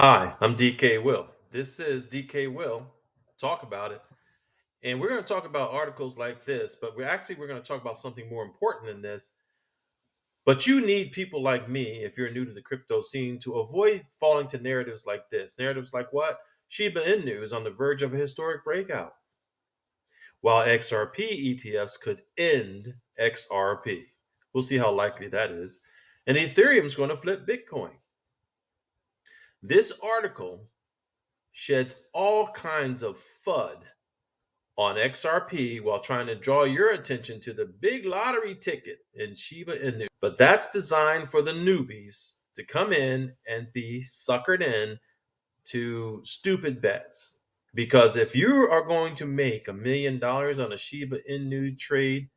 Hi, I'm DKWILL. This is DKWILL Talk About It. And we're going to talk about articles like this, but we're going to talk about something more important than this. But you need people like me, if you're new to the crypto scene, to avoid falling to narratives like this. Narratives like what? Shiba Inu is on the verge of a historic breakout, while XRP ETFs could end XRP. We'll see how likely that is. And Ethereum is going to flip Bitcoin. This article sheds all kinds of FUD on XRP while trying to draw your attention to the big lottery ticket in Shiba Inu. But that's designed for the newbies to come in and be suckered in to stupid bets. Because if you are going to make $1 million on a Shiba Inu trade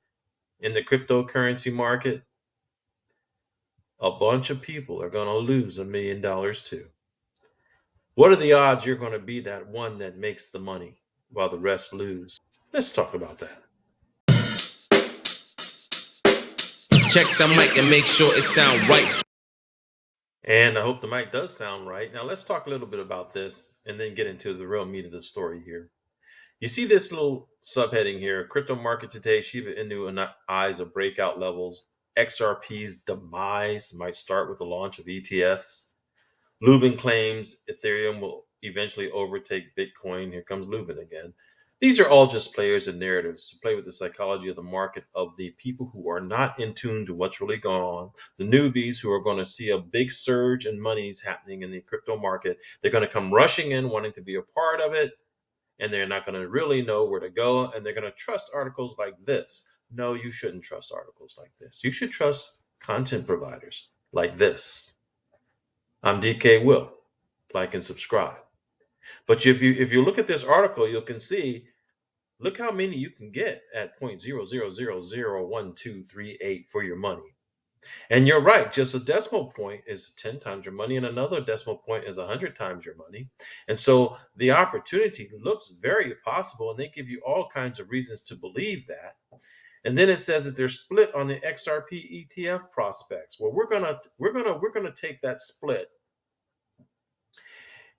in the cryptocurrency market, a bunch of people are going to lose $1 million too. What are the odds you're going to be that one that makes the money while the rest lose? Let's talk about that. Check the mic and make sure it sound right. And I hope the mic does sound right. Now let's talk a little bit about this and then get into the real meat of the story here. You see this little subheading here, crypto market today, Shiba Inu eyes of breakout levels. XRP's demise might start with the launch of ETFs. Lubin claims Ethereum will eventually overtake Bitcoin. Here comes Lubin again. These are all just players and narratives to play with the psychology of the market of the people who are not in tune to what's really going on, the newbies who are going to see a big surge in monies happening in the crypto market. They're going to come rushing in wanting to be a part of it, and they're not going to really know where to go, and they're going to trust articles like this. No, you shouldn't trust articles like this. You should trust content providers like this. I'm DK Will. Like and subscribe. But if you look at this article, you can see, look how many you can get at 0.00001238 for your money. And you're right, just a decimal point is 10 times your money, and another decimal point is 100 times your money. And so the opportunity looks very possible, and they give you all kinds of reasons to believe that. And then it says that they're split on the XRP ETF prospects. Well, we're gonna take that split,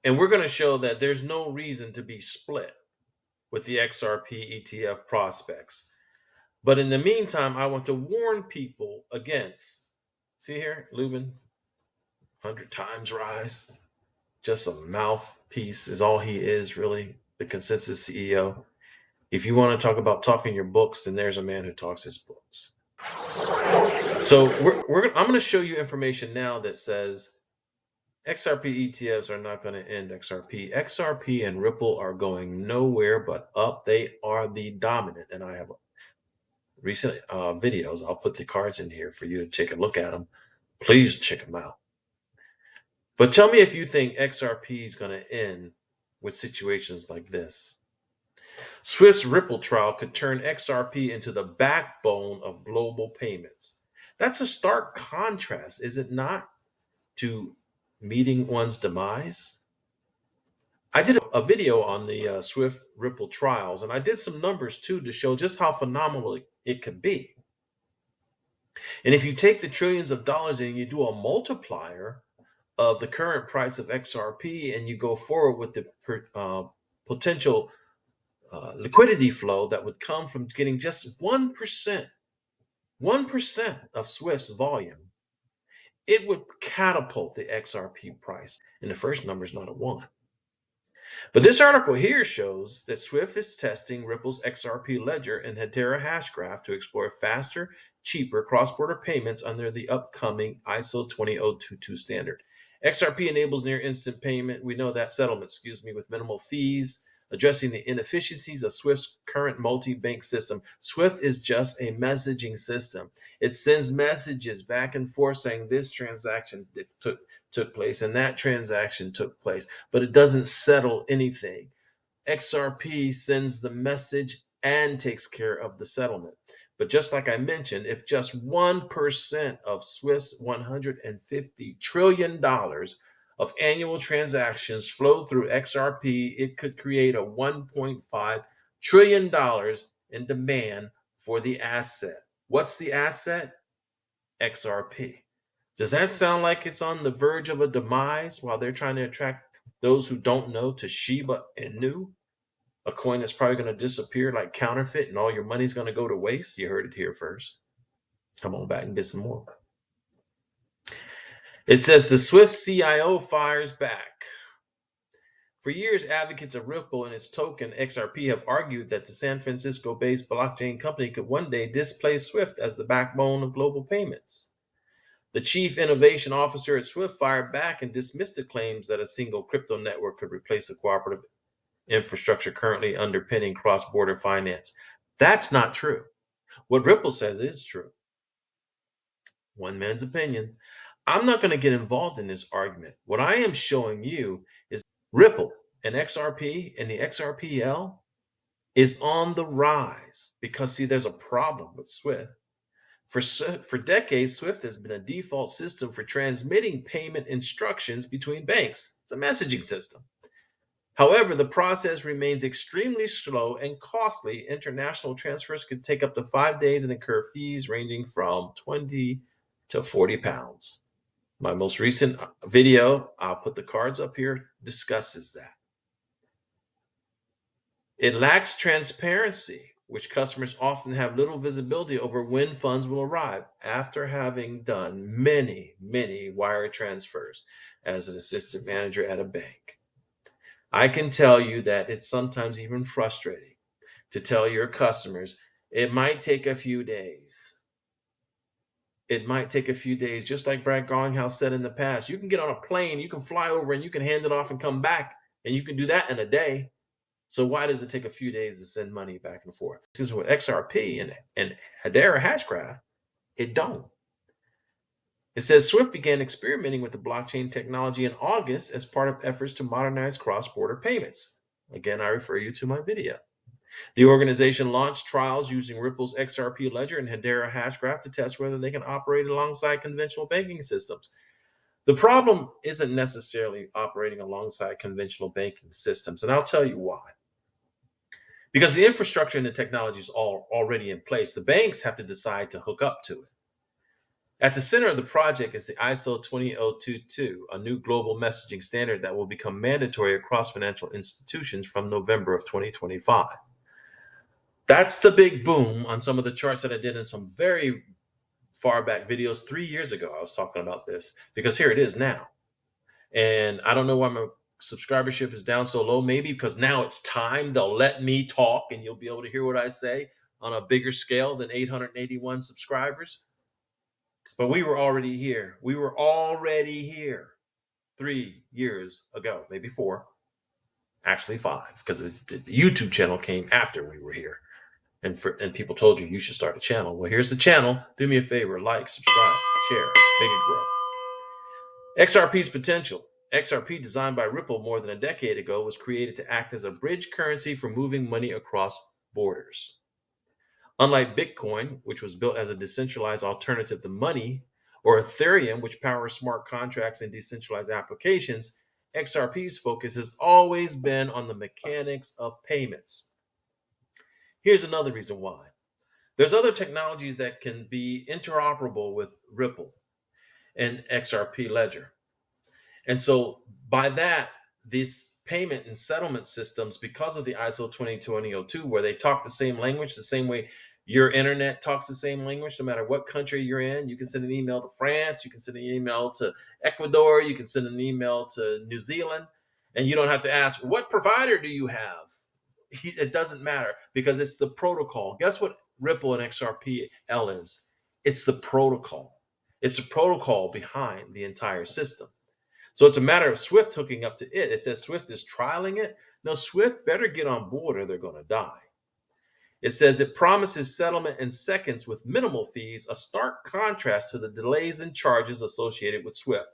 and we're gonna show that there's no reason to be split with the XRP ETF prospects. But in the meantime, I want to warn people against, see here, Lubin, 100 times rise. Just a mouthpiece is all he is, really, the Consensys CEO. If you want to talk about talking your books, then there's a man who talks his books. So I'm going to show you information now that says XRP ETFs are not going to end XRP. XRP and Ripple are going nowhere but up. They are the dominant. And I have recent videos. I'll put the cards in here for you to take a look at them. Please check them out. But tell me if you think XRP is going to end with situations like this. Swift's Ripple trial could turn XRP into the backbone of global payments. That's a stark contrast, is it not, to meeting one's demise? I did a video on the Swift Ripple trials, and I did some numbers too to show just how phenomenal it could be. And if you take the trillions of dollars and you do a multiplier of the current price of XRP and you go forward with the potential liquidity flow that would come from getting just 1% of Swift's volume, it would catapult the XRP price. And the first number is not a 1. But this article here shows that Swift is testing Ripple's XRP ledger and Hedera hashgraph to explore faster, cheaper cross-border payments under the upcoming ISO 20022 standard. XRP enables near instant payment. We know that settlement, with minimal fees, addressing the inefficiencies of Swift's current multi-bank system. Swift is just a messaging system. It sends messages back and forth saying this transaction took place and that transaction took place, but it doesn't settle anything. XRP sends the message and takes care of the settlement. But just like I mentioned, if just 1% of Swift's $150 trillion of annual transactions flow through XRP, it could create a $1.5 trillion in demand for the asset. What's the asset? XRP. Does that sound like it's on the verge of a demise while they're trying to attract those who don't know, to Shiba Inu, a coin that's probably going to disappear like counterfeit and all your money's going to go to waste. You heard it here first. Come on back and get some more. It says the Swift CIO fires back. For years, advocates of Ripple and its token XRP have argued that the San Francisco-based blockchain company could one day displace Swift as the backbone of global payments. The chief innovation officer at Swift fired back and dismissed the claims that a single crypto network could replace a cooperative infrastructure currently underpinning cross-border finance. That's not true. What Ripple says is true. One man's opinion. I'm not going to get involved in this argument. What I am showing you is Ripple and XRP and the XRPL is on the rise because, see, there's a problem with Swift. For decades, Swift has been a default system for transmitting payment instructions between banks. It's a messaging system. However, the process remains extremely slow and costly. International transfers could take up to 5 days and incur fees ranging from 20 to 40 pounds. My most recent video, I'll put the cards up here, discusses that. It lacks transparency, which customers often have little visibility over when funds will arrive after having done many wire transfers as an assistant manager at a bank. I can tell you that it's sometimes even frustrating to tell your customers it might take a few days. It might take a few days, just like Brad Garlinghouse said in the past. You can get on a plane, you can fly over, and you can hand it off and come back, and you can do that in a day. So why does it take a few days to send money back and forth? Because with XRP and Hedera Hashgraph, it don't. It says Swift began experimenting with the blockchain technology in August as part of efforts to modernize cross-border payments. Again, I refer you to my video. The organization launched trials using Ripple's XRP ledger and Hedera Hashgraph to test whether they can operate alongside conventional banking systems. The problem isn't necessarily operating alongside conventional banking systems, and I'll tell you why. Because the infrastructure and the technology is all already in place, the banks have to decide to hook up to it. At the center of the project is the ISO 20022, a new global messaging standard that will become mandatory across financial institutions from November of 2025. That's the big boom on some of the charts that I did in some very far back videos 3 years ago. I was talking about this because here it is now. And I don't know why my subscribership is down so low. Maybe because now it's time they'll let me talk and you'll be able to hear what I say on a bigger scale than 881 subscribers. But we were already here. We were already here 3 years ago, maybe 4, actually 5, because the YouTube channel came after we were here. And people told you should start a channel. Well, here's the channel. Do me a favor, like, subscribe, share, make it grow. XRP's potential. XRP, designed by Ripple more than a decade ago, was created to act as a bridge currency for moving money across borders. Unlike Bitcoin, which was built as a decentralized alternative to money, or Ethereum, which powers smart contracts and decentralized applications, XRP's focus has always been on the mechanics of payments. Here's another reason why. There's other technologies that can be interoperable with Ripple and XRP Ledger. And so by that, these payment and settlement systems, because of the ISO 20022, where they talk the same language, the same way your internet talks the same language, no matter what country you're in. You can send an email to France, you can send an email to Ecuador, you can send an email to New Zealand, and you don't have to ask, what provider do you have? It doesn't matter because it's the protocol. Guess what Ripple and XRPL is? It's the protocol. It's the protocol behind the entire system. So it's a matter of Swift hooking up to it. It says Swift is trialing it. No, Swift better get on board or they're going to die. It says it promises settlement in seconds with minimal fees, a stark contrast to the delays and charges associated with Swift.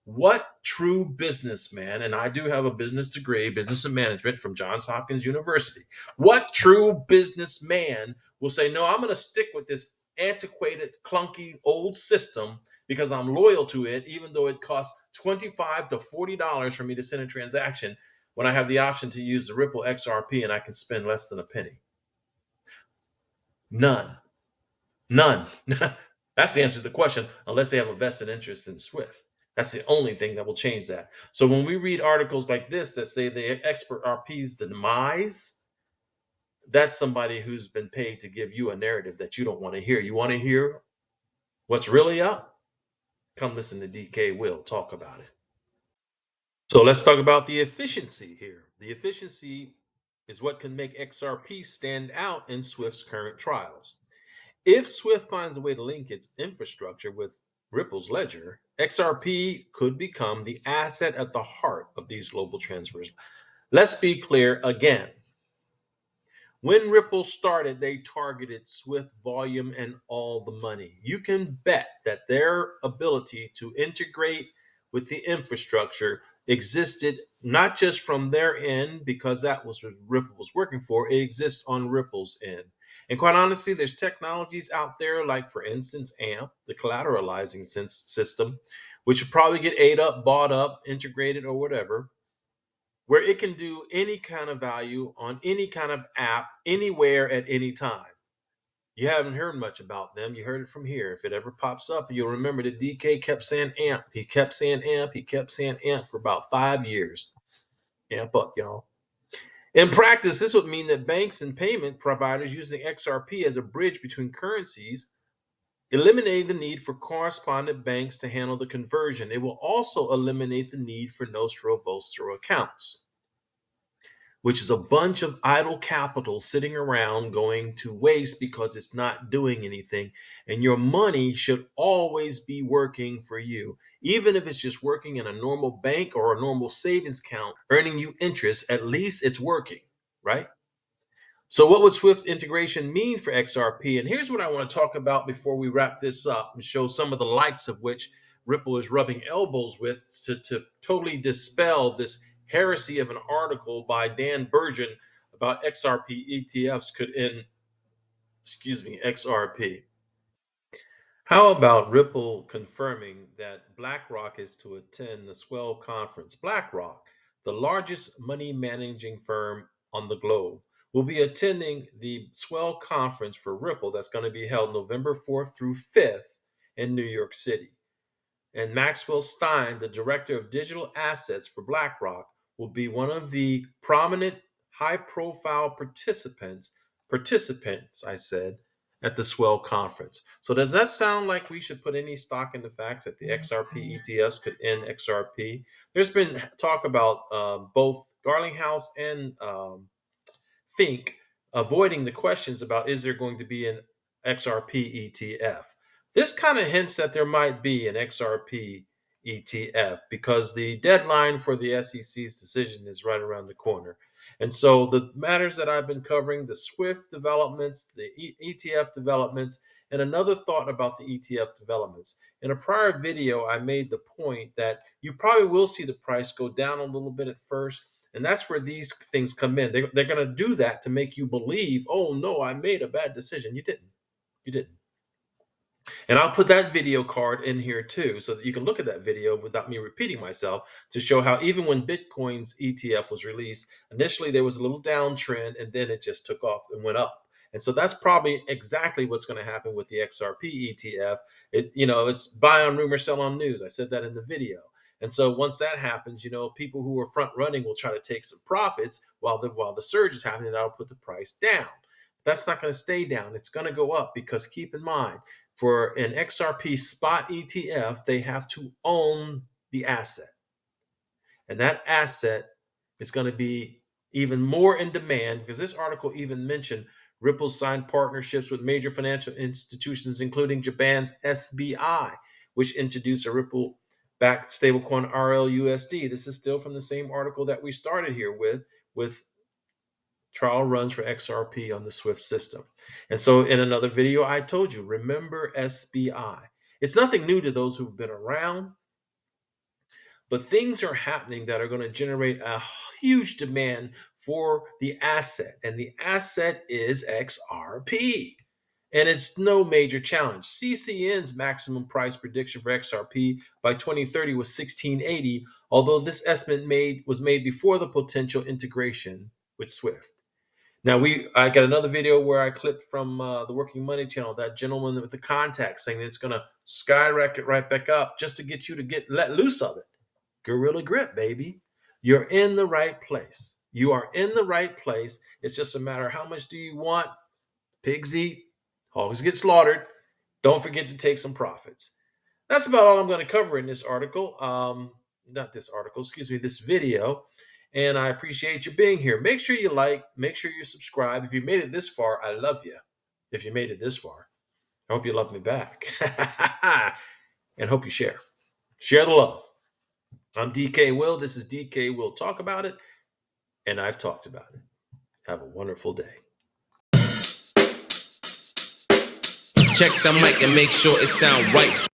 What true businessman, and I do have a business degree, business and management from Johns Hopkins University. What true businessman will say, no, I'm going to stick with this antiquated, clunky, old system because I'm loyal to it, even though it costs $25 to $40 for me to send a transaction when I have the option to use the Ripple XRP and I can spend less than a penny? None. None. That's the answer to the question, unless they have a vested interest in Swift. That's the only thing that will change that. So when we read articles like this that say the XRP's demise, that's somebody who's been paid to give you a narrative that you don't want to hear. You want to hear what's really up? Come listen to DK Will talk about it. So let's talk about the efficiency here. The efficiency is what can make XRP stand out in Swift's current trials. If Swift finds a way to link its infrastructure with Ripple's ledger, XRP could become the asset at the heart of these global transfers. Let's be clear again. When Ripple started, they targeted Swift volume and all the money. You can bet that their ability to integrate with the infrastructure existed not just from their end, because that was what Ripple was working for, it exists on Ripple's end. And quite honestly, there's technologies out there, like, for instance, AMP, the collateralizing system, which would probably get ate up, bought up, integrated, or whatever, where it can do any kind of value on any kind of app anywhere at any time. You haven't heard much about them. You heard it from here. If it ever pops up, you'll remember that DK kept saying AMP. He kept saying AMP. He kept saying AMP for about 5 years. AMP up, y'all. In practice, this would mean that banks and payment providers using XRP as a bridge between currencies, eliminating the need for correspondent banks to handle the conversion. It will also eliminate the need for Nostro Vostro accounts, which is a bunch of idle capital sitting around going to waste because it's not doing anything. And your money should always be working for you, even if it's just working in a normal bank or a normal savings account, earning you interest. At least it's working, right? So, what would Swift integration mean for XRP? And here's what I want to talk about before we wrap this up and show some of the likes of which Ripple is rubbing elbows with to totally dispel this heresy of an article by Dan Burgeon about XRP ETFs could end, XRP. How about Ripple confirming that BlackRock is to attend the Swell Conference? BlackRock, the largest money managing firm on the globe, will be attending the Swell Conference for Ripple that's going to be held November 4th through 5th in New York City. And Maxwell Stein, the director of digital assets for BlackRock, will be one of the prominent, high-profile participants, I said, at the Swell Conference. So does that sound like we should put any stock in the fact that the XRP ETFs could end XRP? There's been talk about both Garlinghouse and Fink avoiding the questions about, is there going to be an XRP ETF? This kind of hints that there might be an XRP ETF because the deadline for the SEC's decision is right around the corner. And so the matters that I've been covering, the SWIFT developments, the ETF developments, and another thought about the ETF developments. In a prior video, I made the point that you probably will see the price go down a little bit at first, and that's where these things come in. They're going to do that to make you believe, oh no, I made a bad decision. You didn't. You didn't. And I'll put that video card in here too, so that you can look at that video without me repeating myself, to show how even when Bitcoin's ETF was released, initially there was a little downtrend and then it just took off and went up. And so that's probably exactly what's going to happen with the XRP ETF. It's buy on rumor, sell on news. I said that in the video. And so once that happens, people who are front running will try to take some profits while the surge is happening. That'll put the price down. That's not going to stay down. It's going to go up, because keep in mind, for an XRP spot ETF, they have to own the asset. And that asset is going to be even more in demand, because this article even mentioned Ripple signed partnerships with major financial institutions, including Japan's SBI, which introduced a Ripple backed stablecoin RLUSD. This is still from the same article that we started here with trial runs for XRP on the Swift system. And so in another video, I told you, remember SBI. It's nothing new to those who've been around, but things are happening that are going to generate a huge demand for the asset. And the asset is XRP. And it's no major challenge. CCN's maximum price prediction for XRP by 2030 was 1680, although this estimate was made before the potential integration with Swift. Now I got another video where I clipped from the Working Money channel, that gentleman with the contact saying that it's going to skyrocket right back up just to get you to get let loose of it. Gorilla grip, baby. You're in the right place. You are in the right place. It's just a matter of how much do you want. Pigs eat, hogs get slaughtered. Don't forget to take some profits. That's about all I'm going to cover in this article. Not this article, excuse me, this video. And I appreciate you being here. Make sure you like, make sure you subscribe. If you made it this far, I love you. If you made it this far, I hope you love me back. And hope you share. Share the love. I'm DK Will. This is DK Will Talk About It. And I've talked about it. Have a wonderful day. Check the mic and make sure it sound right.